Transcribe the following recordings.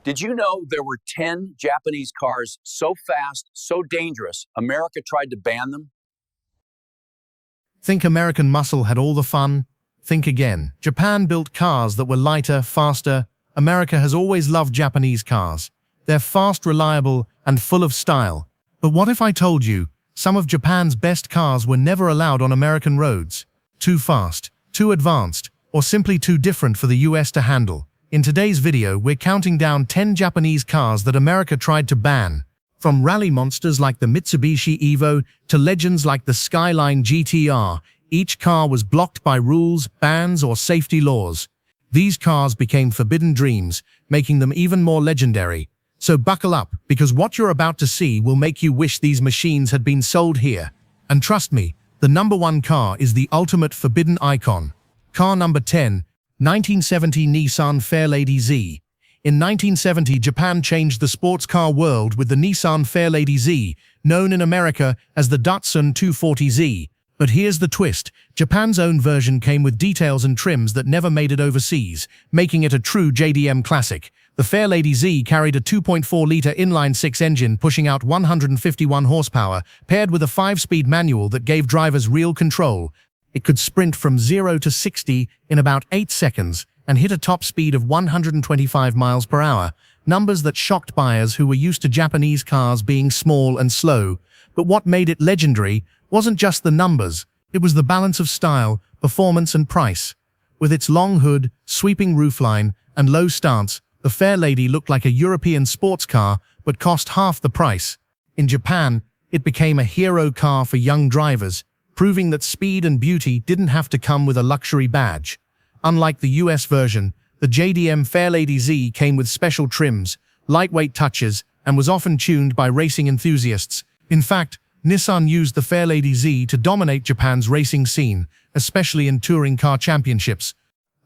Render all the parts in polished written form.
Did you know there were 10 Japanese cars so fast, so dangerous, America tried to ban them? Think American muscle had all the fun? Think again. Japan built cars that were lighter, faster. America has always loved Japanese cars. They're fast, reliable, and full of style. But what if I told you some of Japan's best cars were never allowed on American roads? Too fast, too advanced, or simply too different for the US to handle? In today's video, we're counting down 10 Japanese cars that America tried to ban. From rally monsters like the Mitsubishi Evo to legends like the Skyline GT-R, each car was blocked by rules, bans, or safety laws. These cars became forbidden dreams, making them even more legendary. So buckle up, because what you're about to see will make you wish these machines had been sold here. And trust me, the number one car is the ultimate forbidden icon. Car number 10, 1970 Nissan Fairlady Z. In 1970, Japan changed the sports car world with the Nissan Fairlady Z, known in America as the Datsun 240Z. But here's the twist. Japan's own version came with details and trims that never made it overseas, making it a true JDM classic. The Fairlady Z carried a 2.4-liter inline-six engine pushing out 151 horsepower, paired with a 5-speed manual that gave drivers real control. It could sprint from 0 to 60 in about 8 seconds and hit a top speed of 125 miles per hour, numbers that shocked buyers who were used to Japanese cars being small and slow. But what made it legendary wasn't just the numbers, it was the balance of style, performance and price. With its long hood, sweeping roofline, and low stance, the Fairlady looked like a European sports car but cost half the price. In Japan, it became a hero car for young drivers, proving that speed and beauty didn't have to come with a luxury badge. Unlike the US version, the JDM Fairlady Z came with special trims, lightweight touches, and was often tuned by racing enthusiasts. In fact, Nissan used the Fairlady Z to dominate Japan's racing scene, especially in touring car championships.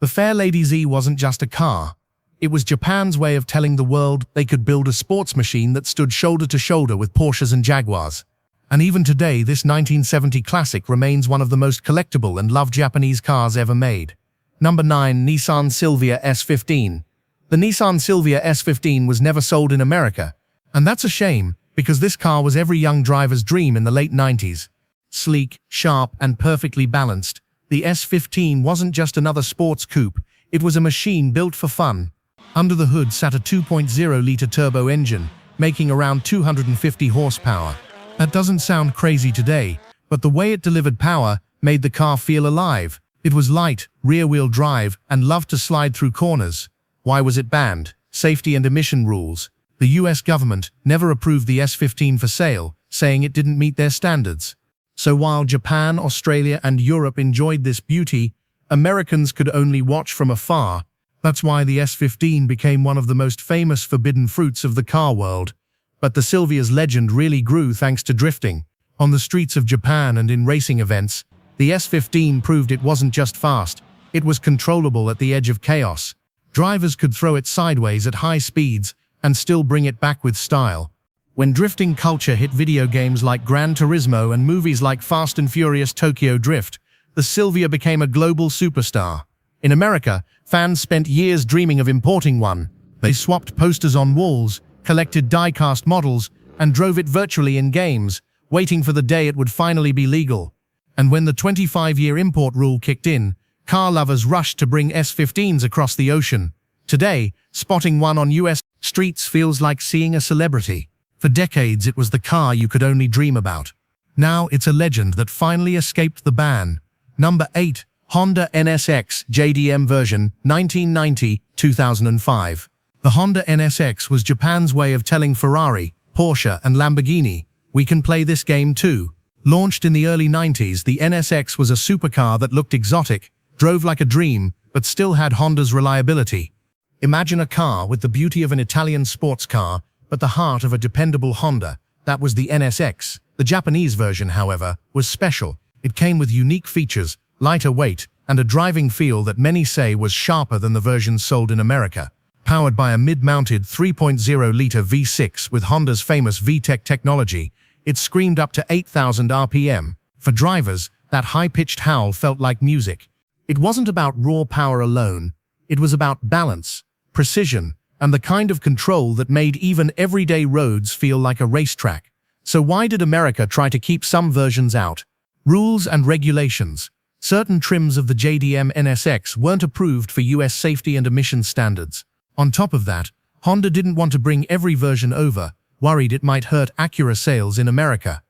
The Fairlady Z wasn't just a car. It was Japan's way of telling the world they could build a sports machine that stood shoulder to shoulder with Porsches and Jaguars. And even today, this 1970 classic remains one of the most collectible and loved Japanese cars ever made. Number 9. Nissan Silvia S15. The Nissan Silvia S15 was never sold in America, and that's a shame, because this car was every young driver's dream in the late 90s. Sleek, sharp, and perfectly balanced, the S15 wasn't just another sports coupe, it was a machine built for fun. Under the hood sat a 2.0-liter turbo engine, making around 250 horsepower. That doesn't sound crazy today, but the way it delivered power made the car feel alive. It was light, rear-wheel drive, and loved to slide through corners. Why was it banned? Safety and emission rules. The US government never approved the S15 for sale, saying it didn't meet their standards. So while Japan, Australia, and Europe enjoyed this beauty, Americans could only watch from afar. That's why the S15 became one of the most famous forbidden fruits of the car world. But the Silvia's legend really grew thanks to drifting. On the streets of Japan and in racing events, the S15 proved it wasn't just fast, it was controllable at the edge of chaos. Drivers could throw it sideways at high speeds and still bring it back with style. When drifting culture hit video games like Gran Turismo and movies like Fast and Furious Tokyo Drift, the Silvia became a global superstar. In America, fans spent years dreaming of importing one. They swapped posters on walls, collected die-cast models, and drove it virtually in games, waiting for the day it would finally be legal. And when the 25-year import rule kicked in, car lovers rushed to bring S15s across the ocean. Today, spotting one on US streets feels like seeing a celebrity. For decades, it was the car you could only dream about. Now it's a legend that finally escaped the ban. Number 8. Honda NSX JDM version 1990-2005. The Honda NSX was Japan's way of telling Ferrari, Porsche, and Lamborghini, we can play this game too. Launched in the early 90s, the NSX was a supercar that looked exotic, drove like a dream, but still had Honda's reliability. Imagine a car with the beauty of an Italian sports car, but the heart of a dependable Honda. That was the NSX. The Japanese version, however, was special. It came with unique features, lighter weight, and a driving feel that many say was sharper than the versions sold in America. Powered by a mid-mounted 3.0-liter V6 with Honda's famous VTEC technology, it screamed up to 8,000 RPM. For drivers, that high-pitched howl felt like music. It wasn't about raw power alone. It was about balance, precision, and the kind of control that made even everyday roads feel like a racetrack. So why did America try to keep some versions out? Rules and regulations. Certain trims of the JDM NSX weren't approved for US safety and emissions standards. On top of that, Honda didn't want to bring every version over, worried it might hurt Acura sales in America.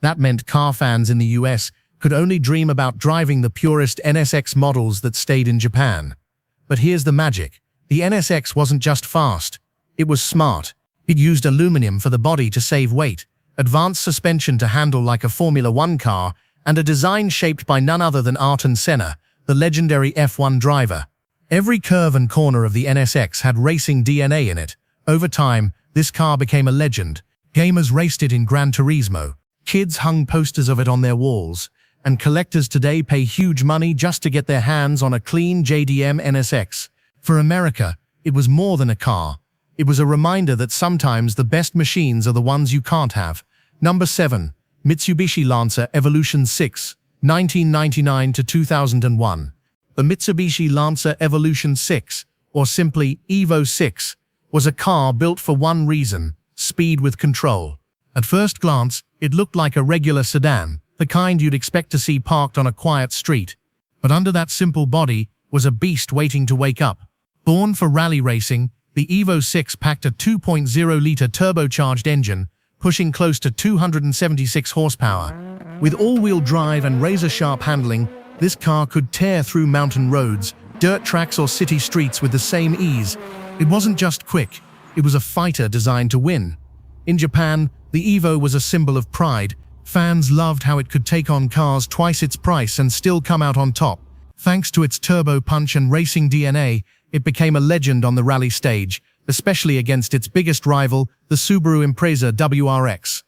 That meant car fans in the US could only dream about driving the purest NSX models that stayed in Japan. But here's the magic. The NSX wasn't just fast, it was smart. It used aluminum for the body to save weight, advanced suspension to handle like a Formula One car, and a design shaped by none other than Ayrton Senna, the legendary F1 driver. Every curve and corner of the NSX had racing DNA in it. Over time, this car became a legend. Gamers raced it in Gran Turismo. Kids hung posters of it on their walls, and collectors today pay huge money just to get their hands on a clean JDM NSX. For America, it was more than a car. It was a reminder that sometimes the best machines are the ones you can't have. Number 7. Mitsubishi Lancer Evolution 6, 1999 to 2001. The Mitsubishi Lancer Evolution 6, or simply Evo 6, was a car built for one reason: speed with control. At first glance, it looked like a regular sedan, the kind you'd expect to see parked on a quiet street. But under that simple body was a beast waiting to wake up. Born for rally racing, the Evo 6 packed a 2.0-liter turbocharged engine, pushing close to 276 horsepower. With all-wheel drive and razor-sharp handling, this car could tear through mountain roads, dirt tracks or city streets with the same ease. It wasn't just quick, it was a fighter designed to win. In Japan, the Evo was a symbol of pride. Fans loved how it could take on cars twice its price and still come out on top. Thanks to its turbo punch and racing DNA, it became a legend on the rally stage, especially against its biggest rival, the Subaru Impreza WRX.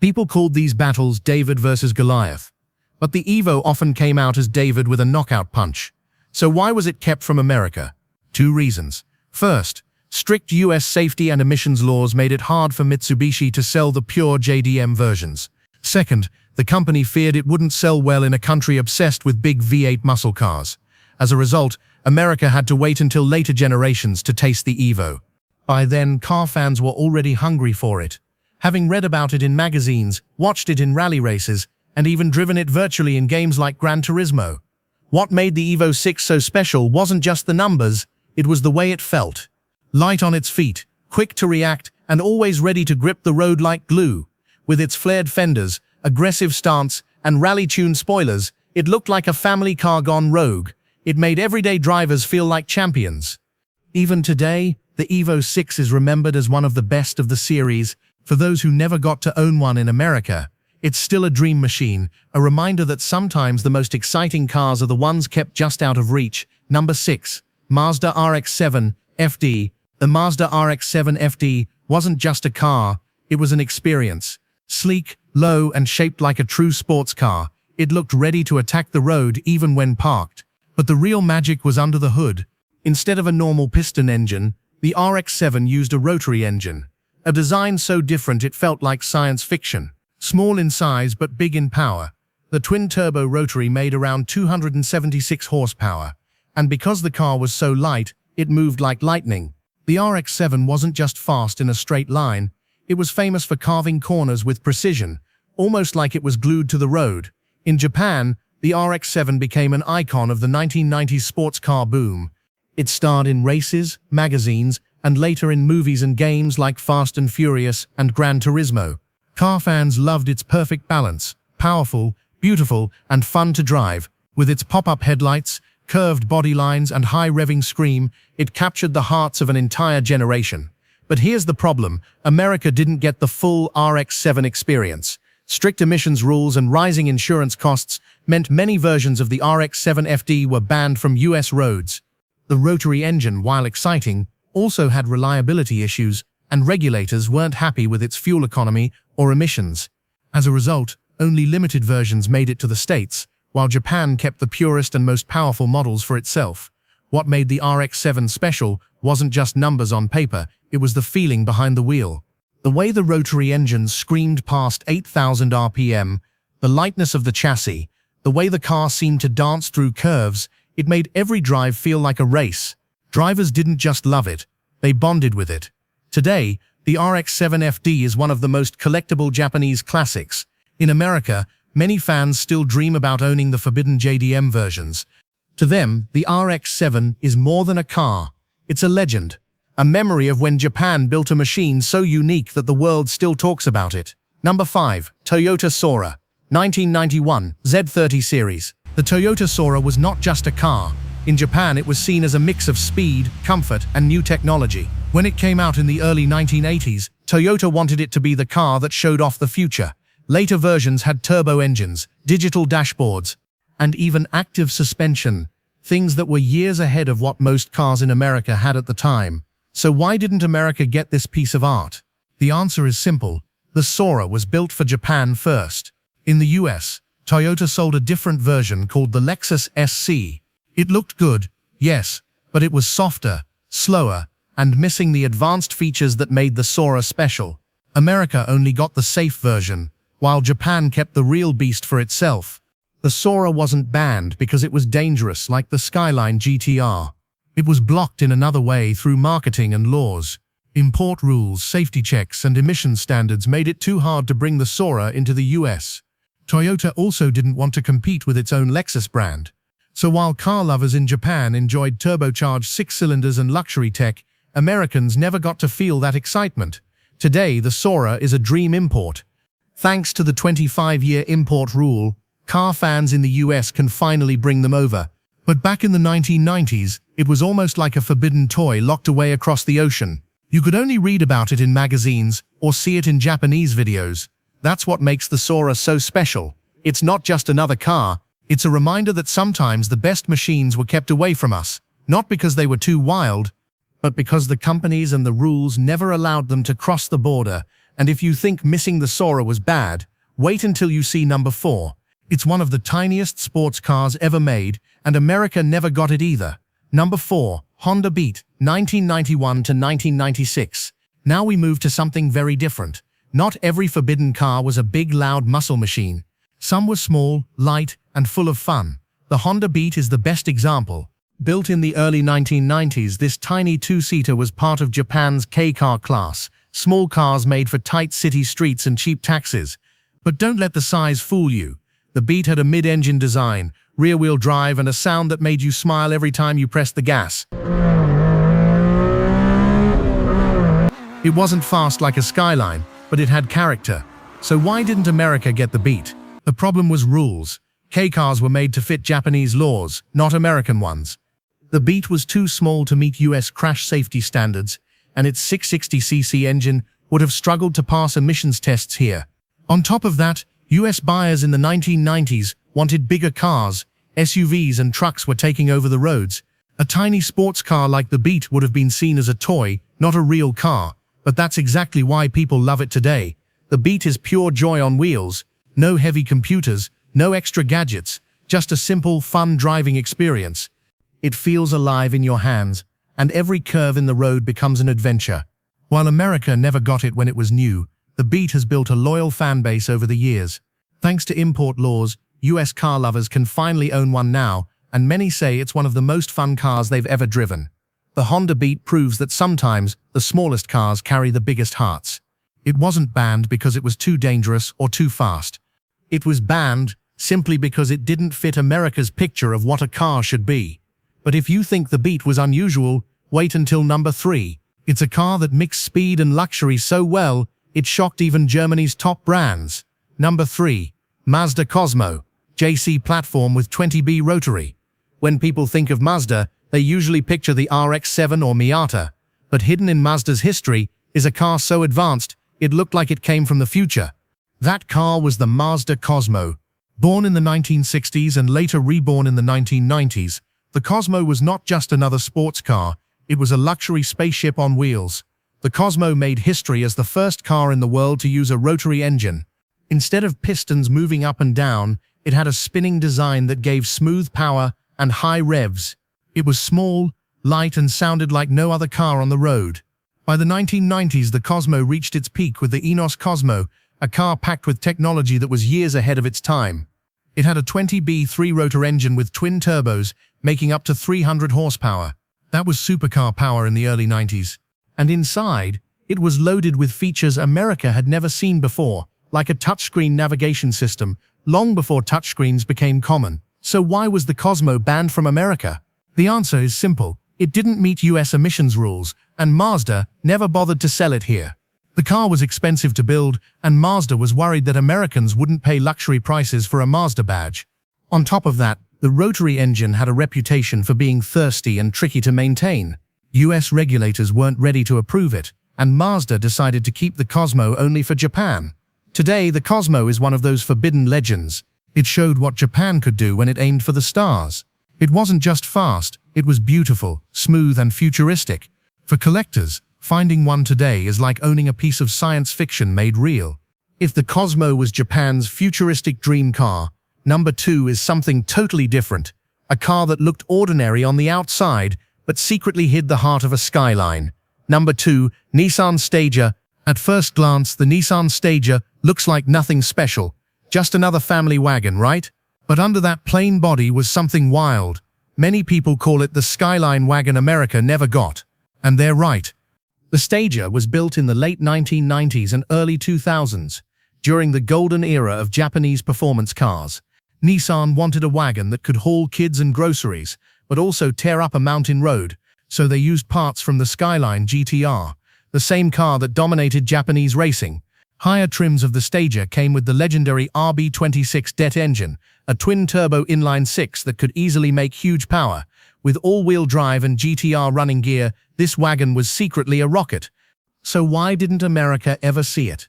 People called these battles David versus Goliath. But the Evo often came out as David with a knockout punch. So why was it kept from America? 2 reasons. First, strict US safety and emissions laws made it hard for Mitsubishi to sell the pure JDM versions. Second, the company feared it wouldn't sell well in a country obsessed with big V8 muscle cars. As a result, America had to wait until later generations to taste the Evo. By then, car fans were already hungry for it. Having read about it in magazines, watched it in rally races, and even driven it virtually in games like Gran Turismo. What made the Evo 6 so special wasn't just the numbers, it was the way it felt. Light on its feet, quick to react, and always ready to grip the road like glue. With its flared fenders, aggressive stance, and rally-tuned spoilers, it looked like a family car gone rogue. It made everyday drivers feel like champions. Even today, the Evo 6 is remembered as one of the best of the series. For those who never got to own one in America, it's still a dream machine, a reminder that sometimes the most exciting cars are the ones kept just out of reach. Number 6. Mazda RX-7 FD. The Mazda RX-7 FD wasn't just a car, it was an experience. Sleek, low, and shaped like a true sports car, it looked ready to attack the road even when parked. But the real magic was under the hood. Instead of a normal piston engine, the RX-7 used a rotary engine. A design so different it felt like science fiction. Small in size but big in power, the twin-turbo rotary made around 276 horsepower. And because the car was so light, it moved like lightning. The RX-7 wasn't just fast in a straight line, it was famous for carving corners with precision, almost like it was glued to the road. In Japan, the RX-7 became an icon of the 1990s sports car boom. It starred in races, magazines, and later in movies and games like Fast and Furious and Gran Turismo. Car fans loved its perfect balance, powerful, beautiful, and fun to drive. With its pop-up headlights, curved body lines, and high-revving scream, it captured the hearts of an entire generation. But here's the problem: America didn't get the full RX-7 experience. Strict emissions rules and rising insurance costs meant many versions of the RX-7 FD were banned from US roads. The rotary engine, while exciting, also had reliability issues, and regulators weren't happy with its fuel economy or emissions. As a result, only limited versions made it to the States, while Japan kept the purest and most powerful models for itself. What made the RX-7 special wasn't just numbers on paper, it was the feeling behind the wheel. The way the rotary engines screamed past 8,000 RPM, the lightness of the chassis, the way the car seemed to dance through curves, it made every drive feel like a race. Drivers didn't just love it, They bonded with it. Today, the RX-7 FD is one of the most collectible Japanese classics. In America, many fans still dream about owning the forbidden JDM versions. To them, the RX-7 is more than a car. It's a legend, a memory of when Japan built a machine so unique that the world still talks about it. Number 5. Toyota Soarer, 1991, Z30 series. The Toyota Soarer was not just a car. In Japan, it was seen as a mix of speed, comfort, and new technology. When it came out in the early 1980s, Toyota wanted it to be the car that showed off the future. Later versions had turbo engines, digital dashboards, and even active suspension, things that were years ahead of what most cars in America had at the time. So why didn't America get this piece of art? The answer is simple. The Soarer was built for Japan first. In the US, Toyota sold a different version called the Lexus SC. It looked good, yes, but it was softer, slower, and missing the advanced features that made the Soarer special. America only got the safe version, while Japan kept the real beast for itself. The Soarer wasn't banned because it was dangerous like the Skyline GT-R. It was blocked in another way through marketing and laws. Import rules, safety checks, and emission standards made it too hard to bring the Soarer into the US. Toyota also didn't want to compete with its own Lexus brand. So while car lovers in Japan enjoyed turbocharged 6 cylinders and luxury tech, Americans never got to feel that excitement. Today, the Soarer is a dream import. Thanks to the 25-year import rule, car fans in the US can finally bring them over. But back in the 1990s, it was almost like a forbidden toy locked away across the ocean. You could only read about it in magazines or see it in Japanese videos. That's what makes the Soarer so special. It's not just another car, it's a reminder that sometimes the best machines were kept away from us, not because they were too wild, but because the companies and the rules never allowed them to cross the border. And if you think missing the Soarer was bad, wait until you see number 4. It's one of the tiniest sports cars ever made, and America never got it either. Number 4. Honda Beat, 1991 to 1996. Now we move to something very different. Not every forbidden car was a big, loud muscle machine. Some were small, light, and full of fun. The Honda Beat is the best example. Built in the early 1990s, this tiny two-seater was part of Japan's Kei Car class, small cars made for tight city streets and cheap taxis. But don't let the size fool you. The Beat had a mid-engine design, rear-wheel drive, and a sound that made you smile every time you pressed the gas. It wasn't fast like a Skyline, but it had character. So why didn't America get the Beat? The problem was rules. Kei cars were made to fit Japanese laws, not American ones. The Beat was too small to meet US crash safety standards, and its 660cc engine would have struggled to pass emissions tests here. On top of that, US buyers in the 1990s wanted bigger cars. SUVs and trucks were taking over the roads. A tiny sports car like the Beat would have been seen as a toy, not a real car. But that's exactly why people love it today. The Beat is pure joy on wheels. No heavy computers, no extra gadgets, just a simple, fun driving experience. It feels alive in your hands, and every curve in the road becomes an adventure. While America never got it when it was new, the Beat has built a loyal fan base over the years. Thanks to import laws, US car lovers can finally own one now, and many say it's one of the most fun cars they've ever driven. The Honda Beat proves that sometimes the smallest cars carry the biggest hearts. It wasn't banned because it was too dangerous or too fast. It was banned simply because it didn't fit America's picture of what a car should be. But if you think the Beat was unusual, wait until number 3. It's a car that mixed speed and luxury so well, it shocked even Germany's top brands. Number 3. Mazda Cosmo, JC platform with 20B rotary. When people think of Mazda, they usually picture the RX-7 or Miata, but hidden in Mazda's history is a car so advanced, it looked like it came from the future. That car was the Mazda Cosmo. Born in the 1960s and later reborn in the 1990s, the Cosmo was not just another sports car, it was a luxury spaceship on wheels. The Cosmo made history as the first car in the world to use a rotary engine. Instead of pistons moving up and down, it had a spinning design that gave smooth power and high revs. It was small, light, and sounded like no other car on the road. By the 1990s, the Cosmo reached its peak with the Enos Cosmo, a car packed with technology that was years ahead of its time. It had a 20B 3-rotor engine with twin turbos, making up to 300 horsepower. That was supercar power in the early 90s. and inside, it was loaded with features America had never seen before, like a touchscreen navigation system, long before touchscreens became common. So why was the Cosmo banned from America? The answer is simple. It didn't meet US emissions rules, and Mazda never bothered to sell it here. The car was expensive to build, and Mazda was worried that Americans wouldn't pay luxury prices for a Mazda badge. On top of that, the rotary engine had a reputation for being thirsty and tricky to maintain. US regulators weren't ready to approve it, and Mazda decided to keep the Cosmo only for Japan. Today, the Cosmo is one of those forbidden legends. It showed what Japan could do when it aimed for the stars. It wasn't just fast, it was beautiful, smooth and futuristic. For collectors, finding one today is like owning a piece of science fiction made real. If the Cosmo was Japan's futuristic dream car, number 2 is something totally different. A car that looked ordinary on the outside, but secretly hid the heart of a skyline. Number 2, Nissan Stagea. At first glance, the Nissan Stagea looks like nothing special. Just another family wagon, right? But under that plain body was something wild. Many people call it the Skyline wagon America never got. And they're right. The Stagea was built in the late 1990s and early 2000s, during the golden era of Japanese performance cars. Nissan wanted a wagon that could haul kids and groceries, but also tear up a mountain road, so they used parts from the Skyline GT-R, the same car that dominated Japanese racing. Higher trims of the Stagea came with the legendary RB26 DET engine, a twin-turbo inline-six that could easily make huge power. With all-wheel drive and GT-R running gear, this wagon was secretly a rocket. So why didn't America ever see it?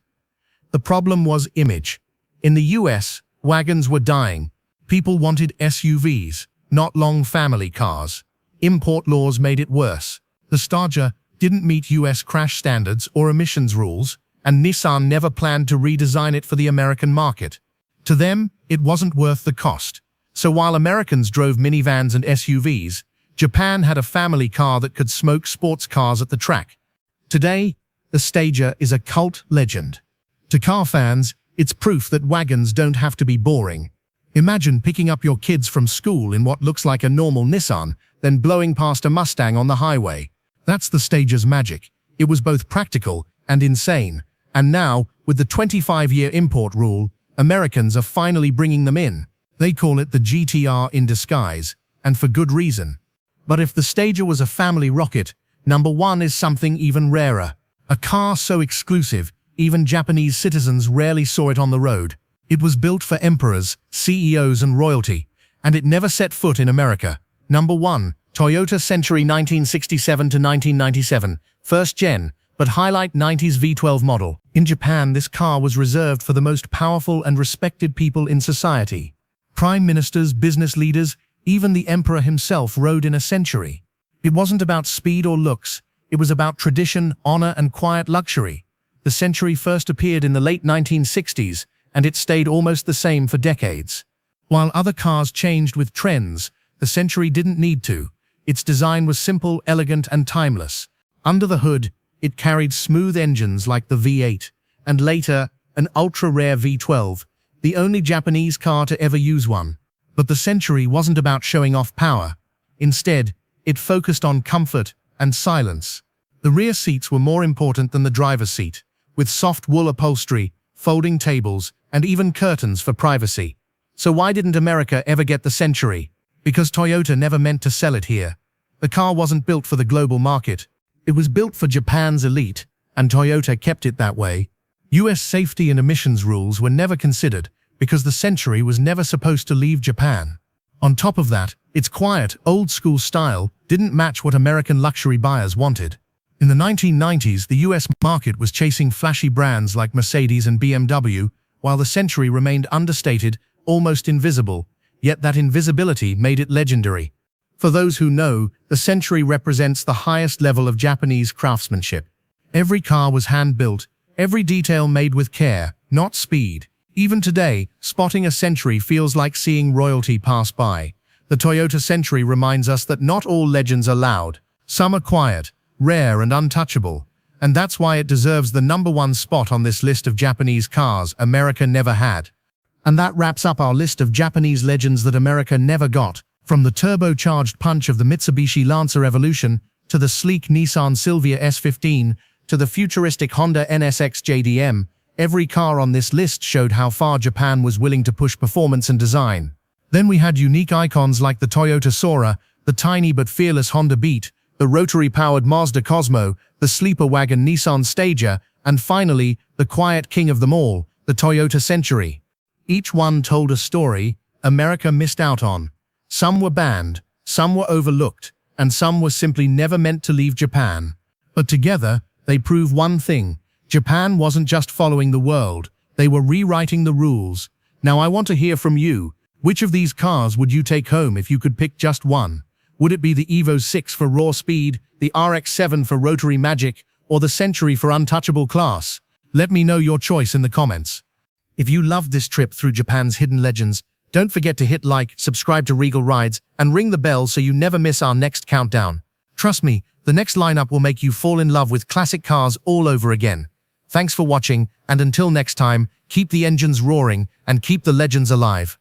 The problem was image. In the US, wagons were dying. People wanted SUVs, not long family cars. Import laws made it worse. The Stagea didn't meet US crash standards or emissions rules, and Nissan never planned to redesign it for the American market. To them, it wasn't worth the cost. So while Americans drove minivans and SUVs, Japan had a family car that could smoke sports cars at the track. Today, the Stagea is a cult legend. To car fans, it's proof that wagons don't have to be boring. Imagine picking up your kids from school in what looks like a normal Nissan, then blowing past a Mustang on the highway. That's the Stagea's magic. It was both practical and insane. And now, with the 25-year import rule, Americans are finally bringing them in. They call it the GT-R in disguise, and for good reason. But if the Stagea was a family rocket, number 1 is something even rarer. A car so exclusive, even Japanese citizens rarely saw it on the road. It was built for emperors, CEOs and royalty, and it never set foot in America. Number 1, Toyota Century 1967 to 1997, first gen, but highlight 90s V12 model. In Japan, this car was reserved for the most powerful and respected people in society. Prime ministers, business leaders, even the emperor himself rode in a Century. It wasn't about speed or looks, it was about tradition, honor and quiet luxury. The Century first appeared in the late 1960s, and it stayed almost the same for decades. While other cars changed with trends, the Century didn't need to. Its design was simple, elegant and timeless. Under the hood, it carried smooth engines like the V8, and later, an ultra-rare V12, the only Japanese car to ever use one. But the Century wasn't about showing off power. Instead, it focused on comfort and silence. The rear seats were more important than the driver's seat, with soft wool upholstery, folding tables, and even curtains for privacy. So why didn't America ever get the Century? Because Toyota never meant to sell it here. The car wasn't built for the global market. It was built for Japan's elite, and Toyota kept it that way. US safety and emissions rules were never considered because the Century was never supposed to leave Japan. On top of that, its quiet, old-school style didn't match what American luxury buyers wanted. In the 1990s, the US market was chasing flashy brands like Mercedes and BMW, while the Century remained understated, almost invisible, yet that invisibility made it legendary. For those who know, the Century represents the highest level of Japanese craftsmanship. Every car was hand-built, every detail made with care, not speed. Even today, spotting a Century feels like seeing royalty pass by. The Toyota Century reminds us that not all legends are loud. Some are quiet, rare and untouchable. And that's why it deserves the number 1 spot on this list of Japanese cars America never had. And that wraps up our list of Japanese legends that America never got. From the turbocharged punch of the Mitsubishi Lancer Evolution to the sleek Nissan Silvia S15, to the futuristic Honda NSX JDM, every car on this list showed how far Japan was willing to push performance and design. Then we had unique icons like the Toyota Soarer, the tiny but fearless Honda Beat, the rotary-powered Mazda Cosmo, the sleeper wagon Nissan Stagea, and finally, the quiet king of them all, the Toyota Century. Each one told a story America missed out on. Some were banned, some were overlooked, and some were simply never meant to leave Japan. But together, they prove one thing. Japan wasn't just following the world, they were rewriting the rules. Now I want to hear from you. Which of these cars would you take home if you could pick just one? Would it be the Evo 6 for raw speed, the RX-7 for rotary magic, or the Century for untouchable class? Let me know your choice in the comments. If you loved this trip through Japan's hidden legends, don't forget to hit like, subscribe to Regal Rides, and ring the bell so you never miss our next countdown. Trust me, the next lineup will make you fall in love with classic cars all over again. Thanks for watching, and until next time, keep the engines roaring and keep the legends alive.